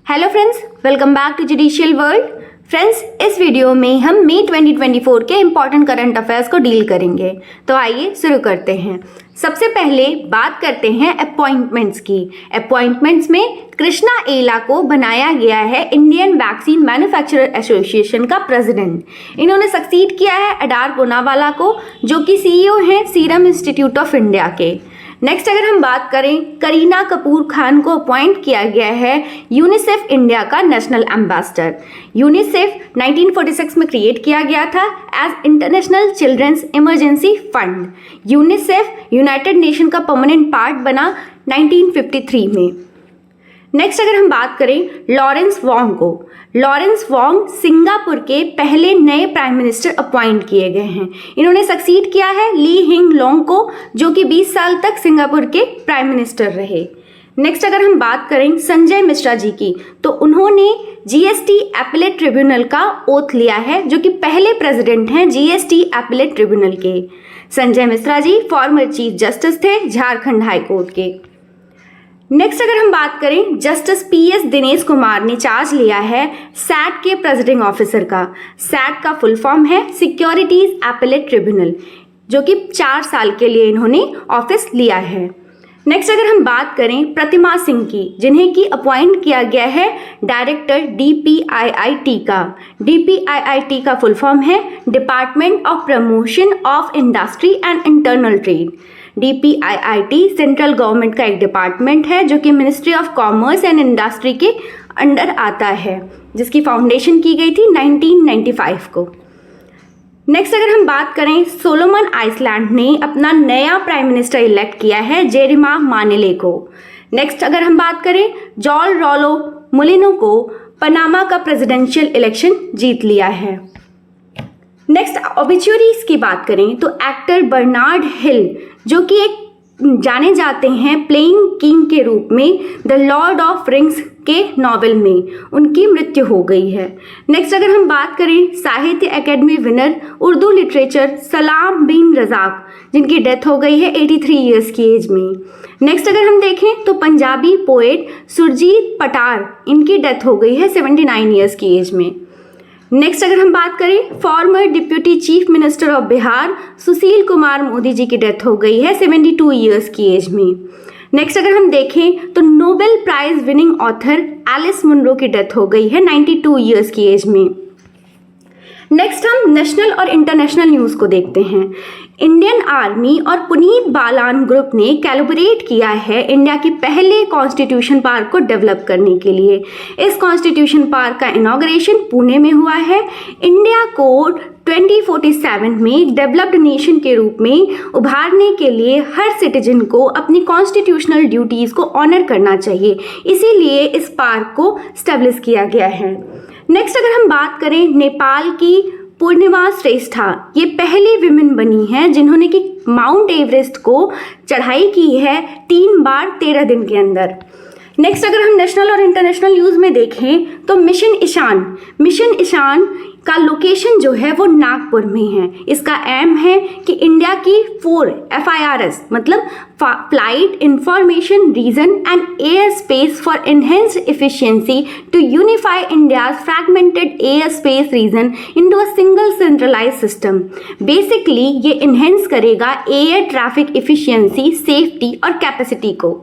Hello friends, welcome back to judicial world. Friends, इस video में हम मई 2024 के इम्पॉर्टेंट करंट अफेयर्स को डील करेंगे। तो आइए शुरू करते हैं। सबसे पहले बात करते हैं अपॉइंटमेंट्स की। अपॉइंटमेंट्स में कृष्णा एला को बनाया गया है इंडियन वैक्सीन मैन्युफैक्चरर एसोसिएशन का प्रेसिडेंट। इन्होंने सक्सीड किया है अडार पूनावाला को, जो कि सीईओ हैं सीरम इंस्टीट्यूट ऑफ इंडिया के। नेक्स्ट अगर हम बात करें, करीना कपूर खान को अपॉइंट किया गया है यूनिसेफ इंडिया का नेशनल एम्बेसडर। यूनिसेफ 1946 में क्रिएट किया गया था as international children's emergency fund. UNICEF United Nation का परमानेंट पार्ट बना 1953 में। नेक्स्ट अगर हम बात करें लॉरेंस वोंग को, लॉरेंस वोंग सिंगापुर के पहले नए प्राइम मिनिस्टर अपॉइंट किए गए हैं। इन्होंने सक्सीड किया है ली हिंग लोंग को, जो कि 20 साल तक सिंगापुर के प्राइम मिनिस्टर रहे। नेक्स्ट अगर हम बात करें संजय मिश्रा जी की, तो उन्होंने जीएसटी एपेलेट ट्रिब्यूनल का ओथ लिया है, जो कि पहले प्रेसिडेंट हैं जीएसटी एपेलेट ट्रिब्यूनल के। Sanjay Mishra ji former chief justice थे झारखंड हाई कोर्ट के। नेक्स्ट अगर हम बात करें, जस्टिस पीएस दिनेश कुमार ने चार्ज लिया है सैट के प्रेसिडिंग ऑफिसर का। सैट का फुल फॉर्म है सिक्योरिटीज एपेलेट ट्रिब्यूनल, जो कि 4 साल के लिए इन्होंने ऑफिस लिया है। नेक्स्ट अगर हम बात करें प्रतिमा सिंह की, जिन्हें की अपॉइंट किया गया है डायरेक्टर डीपीआईआईटी का। डीपीआईआईटी का फुल फॉर्म है department of promotion of industry and internal trade. DPIIT central government का एक डिपार्टमेंट है, जो कि ministry of commerce and industry के अंडर आता है, जिसकी फाउंडेशन की गई थी 1995 को। नेक्स्ट अगर हम बात करें, सोलोमन आइसलैंड ने अपना नया प्राइम मिनिस्टर इलेक्ट किया है जेरिमा मानेले को। नेक्स्ट अगर हम बात करें, जॉल रॉलो मुलिनो को पनामा का प्रेसिडेंशियल इलेक्शन जीत लिया है। नेक्स्ट ऑबिचुरीज की बात करें तो एक्टर बर्नार्ड हिल, जो कि एक जाने जाते हैं प्लेइंग किंग के रूप में द लॉर्ड ऑफ रिंग्स के नॉवेल में, उनकी मृत्यु हो गई है। नेक्स्ट अगर हम बात करें, साहित्य एकेडमी विनर उर्दू लिटरेचर सलाम बिन रजाक, जिनकी डेथ हो गई है 83 ईयर्स की एज में। नेक्स्ट अगर हम देखें तो पंजाबी पोएट सुरजीत पटार, इनकी डेथ हो गई है 79 ईयर्स की एज में। नेक्स्ट अगर हम बात करें, former deputy chief minister of Bihar Sushil Kumar Modi ji की डेथ हो गई है 72 ईयर्स की एज में। नेक्स्ट अगर हम देखें तो Nobel prize winning author Alice Munro की डेथ हो गई है 92 ईयर्स की एज में। नेक्स्ट हम नेशनल और इंटरनेशनल न्यूज़ को देखते हैं। इंडियन आर्मी और पुनीत बालान ग्रुप ने कोलैबोरेट किया है इंडिया के पहले कॉन्स्टिट्यूशन पार्क को डेवलप करने के लिए। इस कॉन्स्टिट्यूशन पार्क का इनॉग्रेशन पुणे में हुआ है। इंडिया को 2047 में डेवलप्ड नेशन के रूप में उभारने के लिए हर सिटीजन को अपनी कॉन्स्टिट्यूशनल ड्यूटीज़ को ऑनर करना चाहिए, इसीलिए इस पार्क को स्टैब्लिश किया गया है। नेक्स्ट अगर हम बात करें, नेपाल की पूर्णिमा श्रेष्ठा ये पहली विमेन बनी हैं जिन्होंने कि माउंट एवरेस्ट को चढ़ाई की है 3 बार 13 दिन के अंदर। नेक्स्ट अगर हम नेशनल और इंटरनेशनल न्यूज़ में देखें तो मिशन ईशान का लोकेशन जो है वो नागपुर में है। इसका एम है कि इंडिया की 4 FIRS मतलब flight information region and airspace for enhanced efficiency to unify India's fragmented airspace region into a single centralised system. Basically ये इन्हेंस करेगा एयर ट्रैफिक एफिशिएंसी, सेफ्टी और कैपेसिटी को।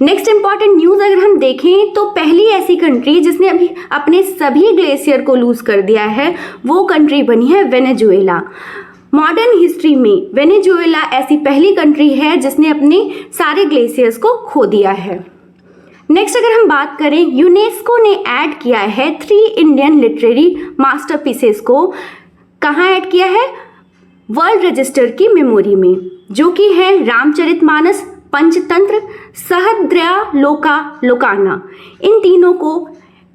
Next important news अगर हम देखें तो पहली ऐसी कंट्री जिसने अभी अपने सभी ग्लेशियर को लूज कर दिया है वो कंट्री बनी है वेनेजुएला। मॉडर्न हिस्ट्री में वेनेजुएला ऐसी पहली कंट्री है जिसने अपने सारे ग्लेशियर्स को खो दिया है। नेक्स्ट अगर हम बात करें, यूनेस्को ने ऐड किया है 3 इंडियन लिटरेरी मास्टरपीसेस को। कहाँ ऐड किया है? वर्ल्ड रजिस्टर की मेमोरी में, जो कि है रामचरितमानस, पंचतंत्र, सहस्त्रालोका लोकाना। इन तीनों को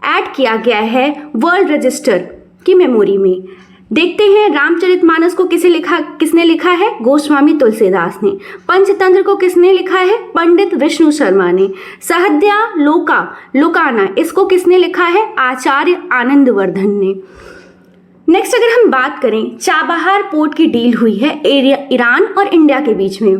ऐड किया गया है वर्ल्ड रजिस्टर की मेमोरी में। देखते हैं रामचरितमानस को किसने लिखा है? गोस्वामी तुलसीदास ने। पंचतंत्र को किसने लिखा है? पंडित विष्णु शर्मा ने। सहस्त्रालोका लोकाना इसको किसने लिखा है? आचार्य आनंदवर्धन ने। नेक्स्ट अगर हम बात करें, चाबहार पोर्ट की डील हुई है ईरान और इंडिया के बीच में।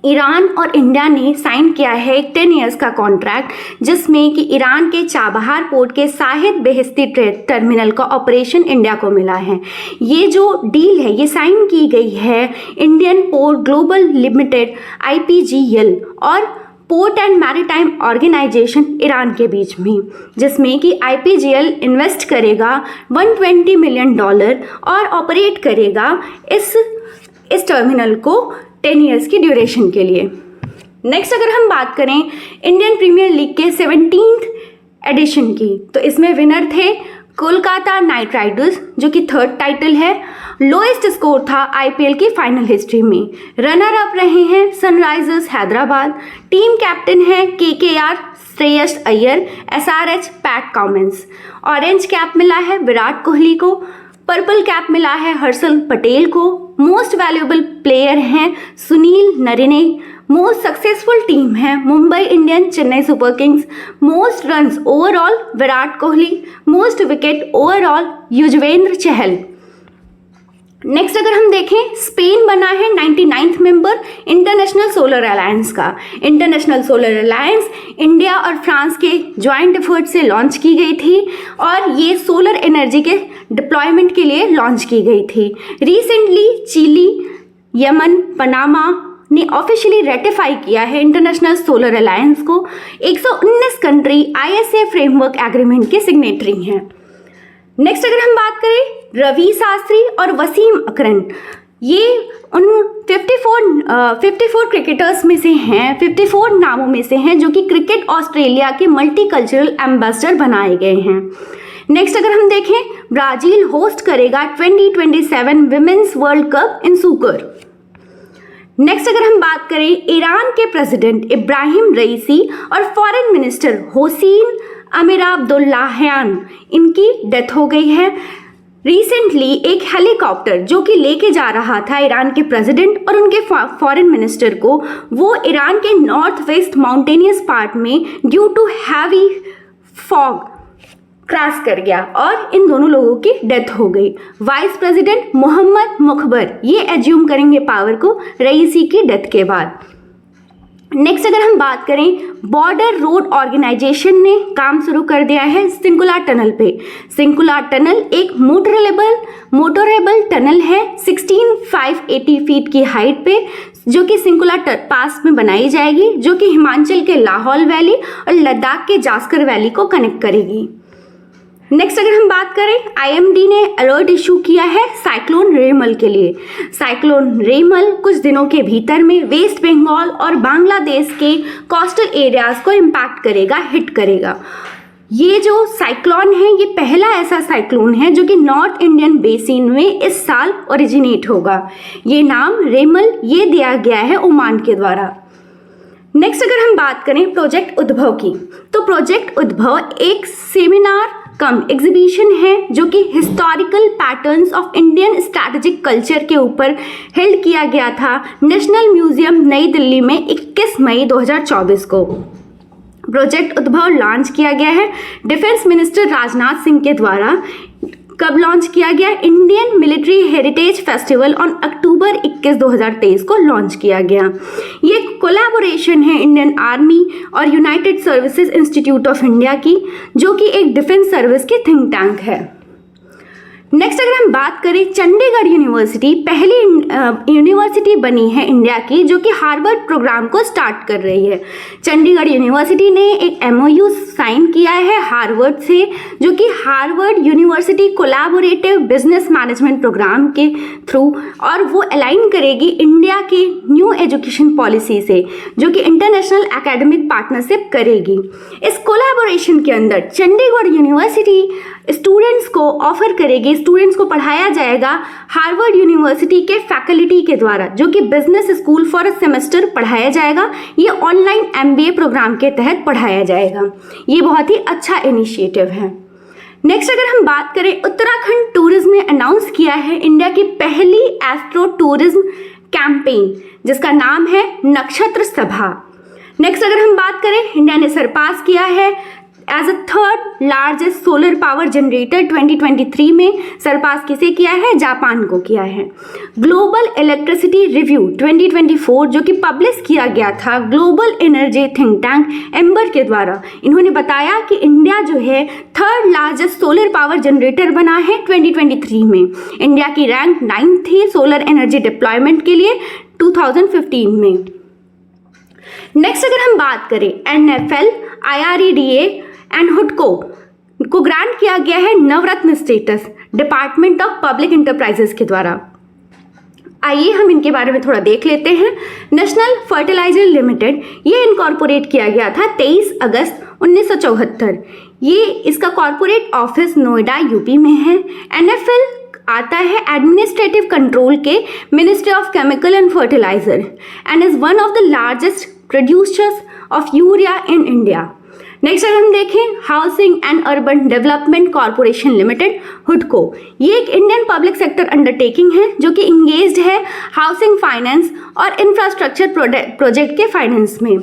ईरान और इंडिया ने साइन किया है एक 10 इयर्स का कॉन्ट्रैक्ट, जिसमें कि ईरान के चाबहार पोर्ट के शाहिद बेहिश्ती टर्मिनल का ऑपरेशन इंडिया को मिला है। ये जो डील है ये साइन की गई है Indian port global limited IPGL और port and maritime organisation Iran के बीच में, जिसमें कि IPGL इन्वेस्ट करेगा $120 मिलियन और ऑपरेट करेगा इस टर्मिनल को 10 इयर्स की ड्यूरेशन के लिए। नेक्स्ट अगर हम बात करें इंडियन प्रीमियर लीग के 17th एडिशन की, तो इसमें विनर थे कोलकाता नाइट राइडर्स जो कि 3rd टाइटल है। लोएस्ट स्कोर था IPL की फाइनल हिस्ट्री में। रनर अप रहे हैं सनराइजर्स हैदराबाद। टीम कैप्टन है KKR Shreyas Iyer, SRH PAT Cummins. Orange cap मिला है विराट कोहली को। पर्पल कैप मिला है हर्षल पटेल को। मोस्ट वैल्यूएबल प्लेयर हैं Sunil Narine. Most successful team है Mumbai Indians Chennai super kings. Most runs overall Virat Kohli. Most wicket overall Yuzvendra Chahal. Next अगर हम देखें, स्पेन बना है 99th member international solar alliance का। इंटरनेशनल सोलर अलायंस इंडिया और फ्रांस के ज्वाइंट एफर्ट से लॉन्च की गई थी और ये सोलर एनर्जी के डिप्लॉयमेंट के लिए लॉन्च की गई थी। रिसेंटली चिली, यमन, पनामा ने ऑफिशियली रेटिफाई किया है इंटरनेशनल सोलर अलायंस को। 119 कंट्री ISA फ्रेमवर्क एग्रीमेंट के सिग्नेटरी हैं। नेक्स्ट अगर हम बात करें रवि शास्त्री और वसीम अकरम, ये उन 54 क्रिकेटर्स में से हैं, 54 नामों में से हैं जो कि क्रिकेट ऑस्ट्रेलिया के मल्टीकल्चरल एम्बेसडर बनाए गए हैं। नेक्स्ट अगर हम देखें, ब्राजील होस्ट करेगा 2027 विमेंस वर्ल्ड कप इन सूकर। नेक्स्ट अगर हम बात करें, ईरान के प्रेसिडेंट इब्राहिम रईसी और फॉरेन मिनिस्टर होसैन अमीर अब्दुल्लाहियान, इनकी डेथ हो गई है। रिसेंटली एक हेलीकॉप्टर जो कि लेके जा रहा था ईरान के प्रेसिडेंट और उनके फॉरेन मिनिस्टर को, वो ईरान के नॉर्थ वेस्ट माउंटेनियस पार्ट में due to heavy fog crash कर गया और इन दोनों लोगों की डेथ हो गई। वाइस प्रेसिडेंट मोहम्मद मुखबर ये एज्यूम करेंगे पावर को रईसी की डेथ के बाद। नेक्स्ट अगर हम बात करें, बॉर्डर रोड ऑर्गेनाइजेशन ने काम शुरू कर दिया है सिंकुला टनल पे। सिंकुला टनल एक मोटरेबल टनल है 16,580 फीट की हाइट पे, जो कि सिंकुला पास में बनाई जाएगी, जो कि हिमाचल के लाहौल वैली और लद्दाख के जास्कर वैली को कनेक्ट करेगी। नेक्स्ट अगर हम बात करें, IMD ने अलर्ट इशू किया है साइक्लोन रेमल के लिए। साइक्लोन रेमल कुछ दिनों के भीतर में वेस्ट बंगाल और बांग्लादेश के कोस्टल एरियाज को इम्पैक्ट करेगा, हिट करेगा। ये जो साइक्लोन है ये पहला ऐसा साइक्लोन है जो कि नॉर्थ इंडियन बेसिन में इस साल ओरिजिनेट होगा। ये नाम रेमल ये दिया गया है ओमान के द्वारा। नेक्स्ट अगर हम बात करें प्रोजेक्ट उद्भव की, तो प्रोजेक्ट उद्भव एक सेमिनार कम एग्जीबिशन है जो कि historical patterns of Indian strategic culture के ऊपर हेल्ड किया गया था नेशनल म्यूजियम नई दिल्ली में 21 मई 2024 को। प्रोजेक्ट उद्भव लॉन्च किया गया है डिफेंस मिनिस्टर राजनाथ सिंह के द्वारा। कब लॉन्च किया गया? Indian military heritage festival on October 21, 2023 को लॉन्च किया गया। ये कोलैबोरेशन है इंडियन आर्मी और United services institute of India की, जो कि एक डिफेंस सर्विस की थिंक टैंक है। नेक्स्ट अगर हम बात करें, चंडीगढ़ यूनिवर्सिटी पहली यूनिवर्सिटी बनी है इंडिया की जो कि हार्वर्ड प्रोग्राम को स्टार्ट कर रही है। चंडीगढ़ यूनिवर्सिटी ने एक MOU साइन किया है हार्वर्ड से, जो कि Harvard University collaborative business management programme के थ्रू, और वो अलाइन करेगी इंडिया के न्यू एजुकेशन पॉलिसी से, जो कि इंटरनेशनल एकेडमिक पार्टनरशिप करेगी। इस कोलैबोरेशन के अंदर चंडीगढ़ यूनिवर्सिटी स्टूडेंट्स को ऑफर करेगी, स्टूडेंट्स को पढ़ाया जाएगा हार्वर्ड यूनिवर्सिटी के फैकल्टी के द्वारा, जो कि business school for a semester पढ़ाया जाएगा। ये ऑनलाइन MBA प्रोग्राम के तहत पढ़ाया जाएगा। ये बहुत ही अच्छा इनिशिएटिव है। नेक्स्ट अगर हम बात करें, उत्तराखंड टूरिज्म ने अनाउंस किया है इंडिया की पहली एस्ट्रो टूरिज्म कैंपेन, जिसका नाम है नक्षत्र सभा। नेक्स्ट अगर हम बात करें, इंडिया ने सरपास किया है as a third largest solar power generator 2023 में सरपास किसे किया है? जापान को किया है। ग्लोबल इलेक्ट्रिसिटी रिव्यू 2024 जो कि पब्लिश किया गया था global energy think tank amber के द्वारा, इन्होंने बताया कि इंडिया जो है third largest solar power generator बना है 2023 में। इंडिया की रैंक 9 थी सोलर एनर्जी डिप्लॉयमेंट के लिए 2015 में। नेक्स्ट अगर हम बात करें NFL, IREDA एंड हुडको को ग्रांट किया गया है Navratna status department of public enterprises के द्वारा। आइए हम इनके बारे में थोड़ा देख लेते हैं। नेशनल फर्टिलाइजर लिमिटेड ये इनकॉर्पोरेट किया गया था 23 अगस्त 1974। ये इसका कॉर्पोरेट ऑफिस नोएडा यूपी में है। NFL आता है एडमिनिस्ट्रेटिव कंट्रोल के ministry of chemical and fertilizer and is one of the largest producers of urea in India. Next अगर हम देखें housing and urban development corporation limited हुडको, ये एक इंडियन पब्लिक सेक्टर अंडरटेकिंग है जो कि इंगेज्ड है हाउसिंग फाइनेंस और इंफ्रास्ट्रक्चर प्रोजेक्ट के फाइनेंस में।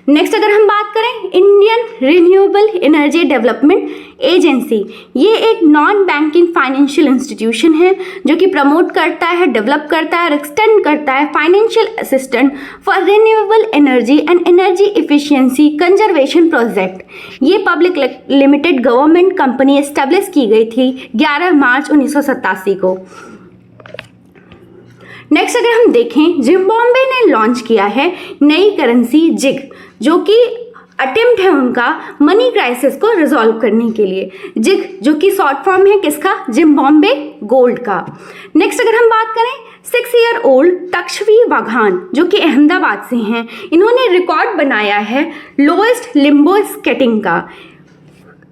नेक्स्ट अगर हम बात करें Indian renewable energy development agency, ये एक नॉन बैंकिंग फाइनेंशियल इंस्टीट्यूशन है जो कि प्रमोट करता है, डेवलप करता है और एक्सटेंड करता है financial assistant for renewable energy and energy efficiency conservation project. ये public limited government company establish की गई थी 11 मार्च 1987 को। नेक्स्ट अगर हम देखें जिम्बाब्वे ने लॉन्च किया है नई करेंसी जिग, जो कि अटेम्प्ट है उनका मनी क्राइसिस को रिजॉल्व करने के लिए। जिग जो कि शॉर्ट फॉर्म है किसका? जिम्बाब्वे गोल्ड का। नेक्स्ट अगर हम बात करें 6 ईयर ओल्ड तक्षवी वाघान जो कि अहमदाबाद से हैं, इन्होंने रिकॉर्ड बनाया है लोएस्ट लिम्बो स्केटिंग का।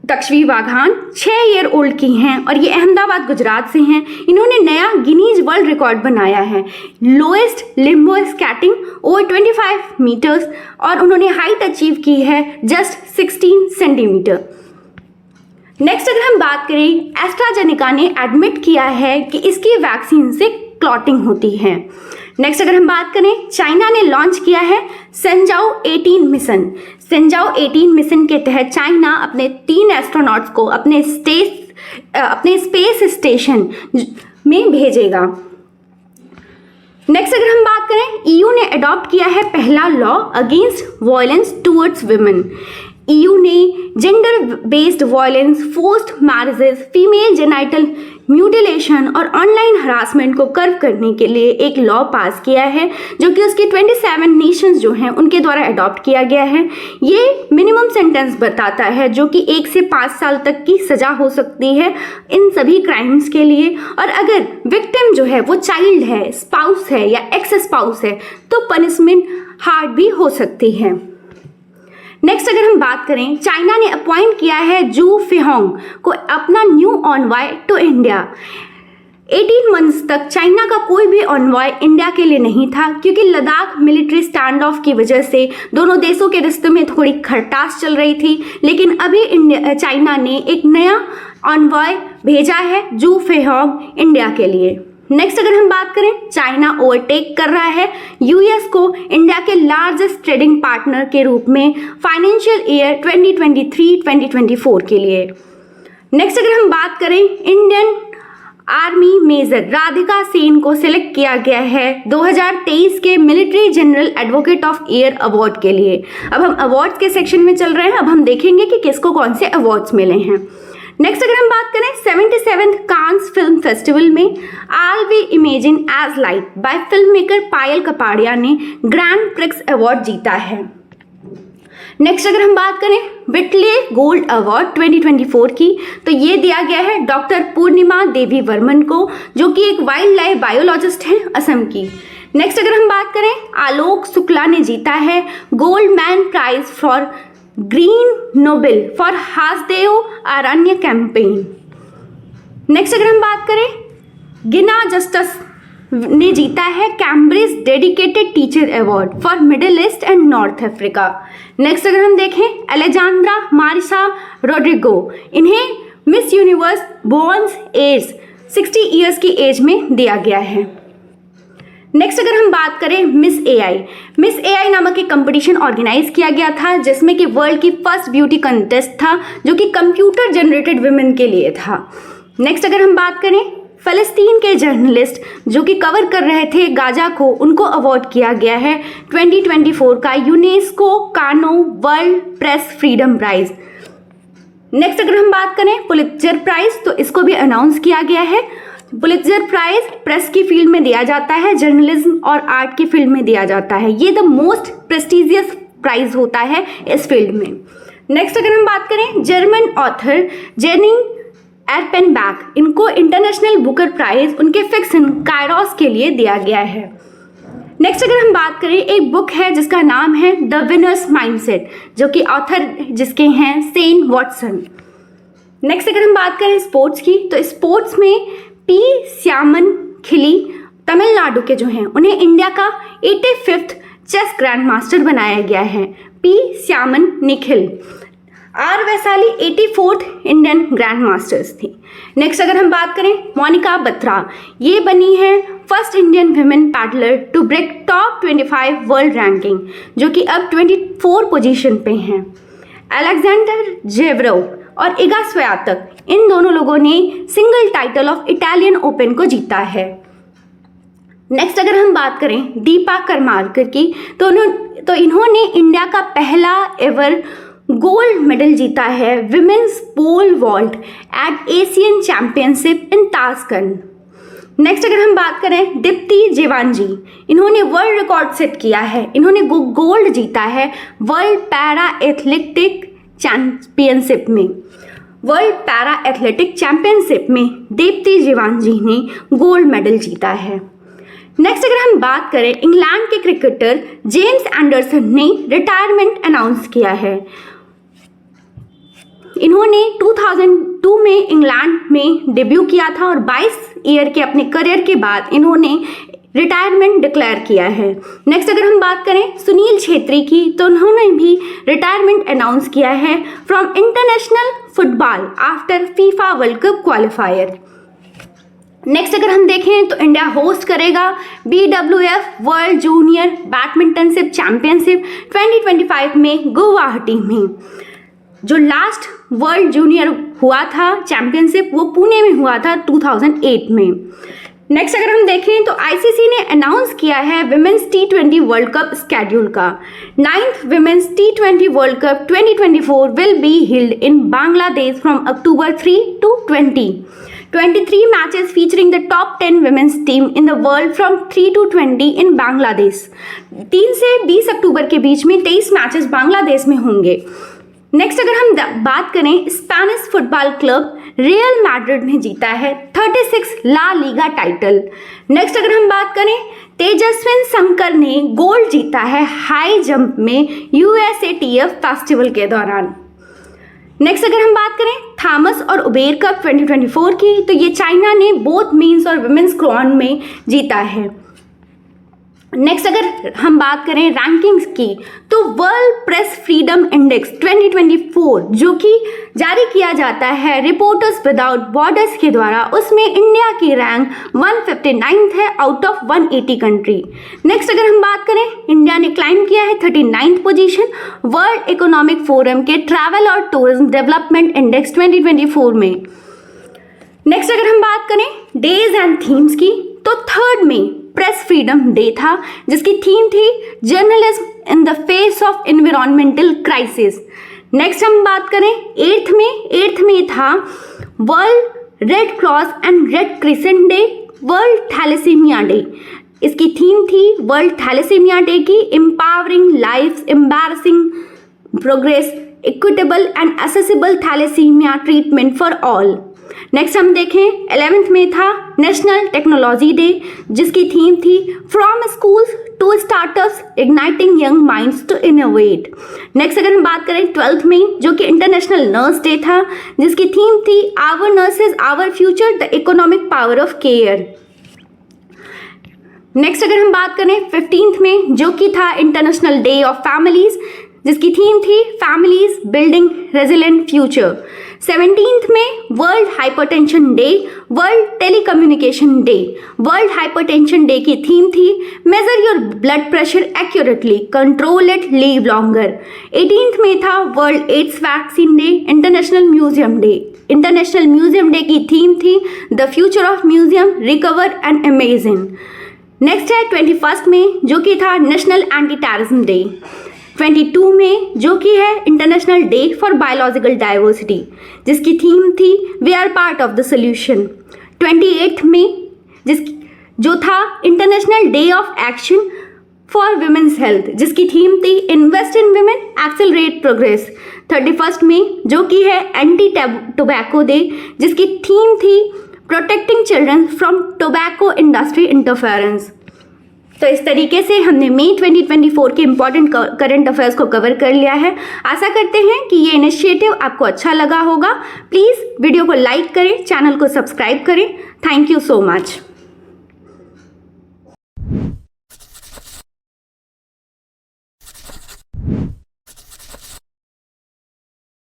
तक्षवी वाघान 6 ईयर ओल्ड की हैं और ये अहमदाबाद गुजरात से हैं। इन्होंने नया गिनीज वर्ल्ड रिकॉर्ड बनाया है lowest limbo skating over 25 metres और उन्होंने हाइट अचीव की है जस्ट 16 सेंटीमीटर। नेक्स्ट अगर हम बात करें एस्ट्राजेनेका ने एडमिट किया है कि इसकी वैक्सीन से क्लॉटिंग होती है। नेक्स्ट अगर हम बात करें चाइना ने लॉन्च किया है सेंजाओ 18 मिशन। सेंजाओ 18 मिशन के तहत चाइना अपने 3 एस्ट्रोनॉट्स को अपने स्पेस स्टेशन में भेजेगा। नेक्स्ट अगर हम बात करें EU ने अडॉप्ट किया है पहला law against violence towards women. EU ने gender based violence, forced marriages, female genital mutilation और ऑनलाइन हरासमेंट को कर्व करने के लिए एक लॉ पास किया है जो कि उसके 27 नेशंस जो हैं उनके द्वारा अडॉप्ट किया गया है। ये मिनिमम सेंटेंस बताता है जो कि 1 से 5 साल तक की सजा हो सकती है इन सभी क्राइम्स के लिए, और अगर विक्टिम जो है वो चाइल्ड है, स्पाउस है या एक्स स्पाउस है तो पनिशमेंट हार्ड भी हो सकती है। नेक्स्ट अगर हम बात करें चाइना ने अपॉइंट किया है जू फेहोंग को अपना न्यू ऑनवॉय टू इंडिया। 18 मंथ्स तक चाइना का कोई भी ऑनवॉय इंडिया के लिए नहीं था क्योंकि लद्दाख मिलिट्री स्टैंड ऑफ की वजह से दोनों देशों के रिश्ते में थोड़ी खटास चल रही थी, लेकिन अभी चाइना ने एक नया ऑनवॉय भेजा है जू फेहोंग इंडिया के लिए। नेक्स्ट अगर हम बात करें चाइना ओवरटेक कर रहा है यूएस को इंडिया के लार्जेस्ट ट्रेडिंग पार्टनर के रूप में फाइनेंशियल ईयर 2023-2024 के लिए। नेक्स्ट अगर हम बात करें Indian army major Radhika Sen को सिलेक्ट किया गया है 2023 के military general advocate of year award के लिए। अब हम अवार्ड्स के सेक्शन में चल रहे हैं, अब हम देखेंगे कि किसको कौन से अवार्ड्स मिले हैं। नेक्स्ट अगर हम बात करें 77th कांस फिल्म फेस्टिवल में all we imagine as light by film maker Payal Kapadia ने ग्रैंड प्रिक्स अवार्ड जीता है। नेक्स्ट अगर हम बात करें विटले गोल्ड अवार्ड 2024 की, तो ये दिया गया है डॉक्टर पूर्णिमा देवी वर्मन को जो कि एक वाइल्ड लाइफ बायोलॉजिस्ट हैं असम की। नेक्स्ट अगर हम बात करें आलोक शुक्ला ने जीता है Goldman prize for green Nobel for Hasdeo Aranya campaign. Next अगर हम बात करें गिना जस्टिस ने जीता है Cambridge dedicated teacher award for middle east and north Africa. Next अगर हम देखें एलेजांद्रा मारिसा रोड्रिगो, इन्हें Miss Universe Buenos as 60 years की एज में दिया गया है। नेक्स्ट अगर हम बात करें मिस एआई नामक एक कंपटीशन ऑर्गेनाइज किया गया था जिसमें कि वर्ल्ड की फर्स्ट ब्यूटी कंटेस्ट था जो कि कंप्यूटर जनरेटेड वुमेन के लिए था। नेक्स्ट अगर हम बात करें फ़लस्तीन के जर्नलिस्ट जो कि कवर कर रहे थे गाजा को, उनको अवार्ड किया गया है 2024 का UNESCO Cano world press freedom prize. Next अगर हम बात करें पुलित्जर प्राइज, तो इसको भी अनाउंस किया गया है। पुलित्जर प्राइज प्रेस की फील्ड में दिया जाता है, जर्नलिज्म और आर्ट की फील्ड में दिया जाता है। ये द मोस्ट प्रेस्टिजियस प्राइज होता है इस फील्ड में। नेक्स्ट अगर हम बात करें जर्मन ऑथर जेनिंग एरपेनबैक, इनको इंटरनेशनल बुकर प्राइज उनके फिक्शन कायरोस के लिए दिया गया है। नेक्स्ट अगर हम बात करें एक बुक है जिसका नाम है द विनर्स माइंडसेट, जो कि ऑथर जिसके हैं सेन वॉटसन। नेक्स्ट अगर हम बात करें स्पोर्ट्स की, तो स्पोर्ट्स में पी श्यामन खिली तमिलनाडु के जो हैं उन्हें इंडिया का 85th चेस ग्रैंड मास्टर बनाया गया है। P Shyaman Nikhil. R Vaishali 84th Indian grand masters थी। नेक्स्ट अगर हम बात करें मोनिका बत्रा, ये बनी है first Indian women paddler to break top 25 world ranking, जो कि अब 24 पोजीशन पे हैं। अलेक्जेंडर जेवरोव और इगा स्वियातेक, इन दोनों लोगों ने single title of Italian open को जीता है। नेक्स्ट अगर हम बात करें दीपा करमाकर की, तो इन्होंने इंडिया का पहला एवर गोल्ड मेडल जीता है women's pole vault at Asian championship in Tashkent. Next अगर हम बात करें दीप्ति जेवांजी, इन्होंने वर्ल्ड रिकॉर्ड सेट किया है। इन्होंने गोल्ड जीता है वर्ल्ड पैरा एथलेटिक चैंपियनशिप में। वर्ल्ड पैरा एथलेटिक चैंपियनशिप में दीप्ति जेवांजी ने गोल्ड मेडल जीता है। नेक्स्ट अगर हम बात करें इंग्लैंड के क्रिकेटर जेम्स एंडरसन ने रिटायरमेंट अनाउंस किया है। इन्होंने 2002 में इंग्लैंड में डेब्यू किया था और 22 ईयर के अपने करियर के बाद इन्होंने रिटायरमेंट डिक्लेयर किया है। नेक्स्ट अगर हम बात करें सुनील छेत्री की, तो उन्होंने भी रिटायरमेंट अनाउंस किया है from international football after FIFA world cup qualifier. Next अगर हम देखें तो इंडिया होस्ट करेगा BWF वर्ल्ड जूनियर बैडमिंटनशिप चैंपियनशिप 2025 में गुवाहाटी में। जो लास्ट वर्ल्ड जूनियर हुआ था चैंपियनशिप वो पुणे में हुआ था 2008 में। नेक्स्ट अगर हम देखें तो ICC ने अनाउंस किया है women's T20 world cup schedule का। 9th women's T20 world cup 2024 will be healed in Bangladesh from October 3 to 20। 23 matches featuring the top 10 women's team in the world from 3 to 20 इन बांग्लादेश। 3 से 20 अक्टूबर के बीच में 23 मैचेस बांग्लादेश में होंगे। नेक्स्ट अगर हम बात करें Spanish football club real Madrid ने जीता है 36 ला लीगा टाइटल। नेक्स्ट अगर हम बात करें तेजस्विन शंकर ने गोल्ड जीता है हाई जंप में USATF फेस्टिवल के दौरान। नेक्स्ट अगर हम बात करें थॉमस और उबेर कप 2024 की, तो ये चाइना ने बोथ मेंस और वुमेन्स क्रोन में जीता है। नेक्स्ट अगर हम बात करें रैंकिंग्स की, तो वर्ल्ड प्रेस फ्रीडम इंडेक्स 2024 जो कि जारी किया जाता है रिपोर्टर्स विदाउट बॉर्डर्स के द्वारा, उसमें इंडिया की रैंक 159th है आउट ऑफ 180 कंट्री। नेक्स्ट अगर हम बात करें इंडिया ने क्लाइम किया है 39th position world economic forum के ट्रैवल और टूरिज्म डेवलपमेंट इंडेक्स 2024 में। नेक्स्ट अगर हम बात करें डेज एंड थीम्स की, तो 3rd में प्रेस फ्रीडम डे था जिसकी थीम थी journalism in the face of environmental crisis. Next हम बात करें 8th में था world red cross and red crescent day, world thalassemia day. इसकी थीम थी वर्ल्ड थैलेसीमिया डे की empowering life, embarrassing progress, equitable and accessible thalassemia treatment for all. Next हम देखें 11th में था नेशनल टेक्नोलॉजी डे जिसकी थीम थी from schools to startups igniting young minds to innovate. Next अगर हम बात करें 12th में जो कि इंटरनेशनल नर्स डे था जिसकी थीम थी our nurses our future the economic power of care. Next अगर हम बात करें 15th में जो कि था इंटरनेशनल डे ऑफ फैमिलीज जिसकी थीम थी families building resilient future. 17th में world hypertension day, world telecommunication day. World hypertension day की थीम थी measure your blood pressure accurately, control it, live longer. 18th में था world AIDS vaccine day, international museum day. International museum day की theme थी the future of museum, recover and amazing. Next है 21st में जो कि था नेशनल एंटी टेररिज्म डे। 22 में जो कि है international day for biological diversity, जिसकी थीम थी we are part of the solution. 28 में जो था international day of action for women's health, जिसकी थीम थी invest in women, accelerate progress. 31st में जो कि है एंटी टोबैको डे, जिसकी थीम थी protecting children from tobacco industry interference. तो इस तरीके से हमने मई 2024 के इम्पॉर्टेंट करंट अफेयर्स को कवर कर लिया है। आशा करते हैं कि ये इनिशिएटिव आपको अच्छा लगा होगा। प्लीज़ वीडियो को लाइक करें, चैनल को सब्सक्राइब करें। Thank you so much.